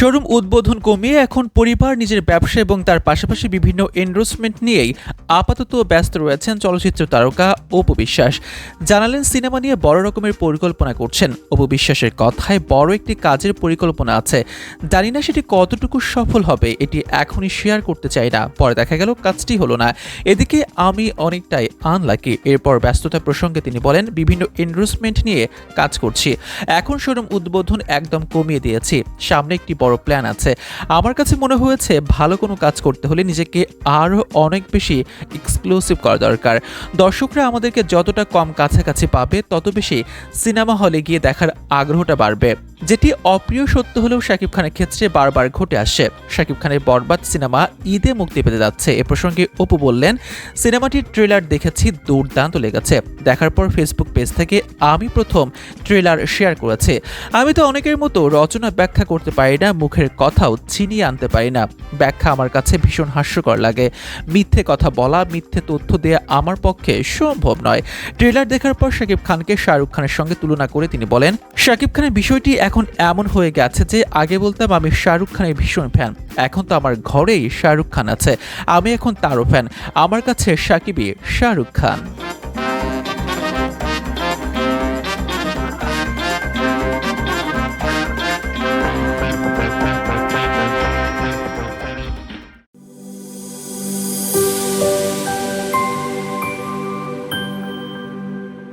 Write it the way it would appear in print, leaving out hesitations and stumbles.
Showroom উদ্বোধন কমিয়ে এখন পরিবার নিজের ব্যবসা এবং তার পাশাপাশি বিভিন্ন এন্ডোর্সমেন্ট নিয়েই আপাতত ব্যস্ত রয়েছেন চলচ্চিত্র তারকা অপু বিশ্বাস। জানালেন সিনেমা নিয়ে বড় রকমের পরিকল্পনা করছেন। অপু বিশ্বাসের কথায় বড় একটি কাজের পরিকল্পনা আছে, জানি না সেটি কতটুকু সফল হবে, এটি এখনই শেয়ার করতে চাই না। পরে দেখা গেল কাজটি হলো না। এদিকে আমি অনেকটাই আনলাকি। এরপর ব্যস্ততা প্রসঙ্গে তিনি বলেন, বিভিন্ন এন্ডোর্সমেন্ট নিয়ে কাজ করছি, এখন শোরুম উদ্বোধন একদম কমিয়ে দিয়েছি, সামনে একটি বড় প্ল্যান আছে। আমার কাছে মনে হয়েছে ভালো কোনো কাজ করতে হলে নিজেকে আরও অনেক বেশি এক্সক্লুসিভ করা দরকার। দর্শকরা আমাদেরকে যতটা কম কাছাকাছি পাবে তত বেশি সিনেমা হলে গিয়ে দেখার আগ্রহটা বাড়বে, যেটি অপ্রিয় সত্য হলেও শাকিব খানের ক্ষেত্রে বারবার ঘটে আসছে। শাকিব খানের বরবাদ সিনেমা ঈদে মুক্তি পেতে যাচ্ছে। এ প্রসঙ্গে অপু বললেন, সিনেমাটির ট্রেলার দেখেছি, দুর্দান্ত লেগেছে। দেখার পর ফেসবুক পেজ থেকে আমি প্রথম ট্রেলার শেয়ার করেছি। আমি তো অনেকের মতো রচনা ব্যাখ্যা করতে পারি না, মুখের কথাও ছিনিয়ে আনতে পারি না। ব্যাখ্যা আমার কাছে ভীষণ হাস্যকর লাগে। মিথ্যে কথা বলা, মিথ্যে তথ্য দেওয়া আমার পক্ষে সম্ভব নয়। ট্রেলার দেখার পর শাকিব খানকে শাহরুখ খানের সঙ্গে তুলনা করে তিনি বলেন, শাকিব খানের বিষয়টি এখন এমন হয়ে গেছে যে আগে বলতাম আমি শাহরুখ খানের ভীষণ ফ্যান, এখন তো আমার ঘরেই শাহরুখ খান আছে, আমি এখন তারও ফ্যান। আমার কাছে শাকিবই শাহরুখ খান।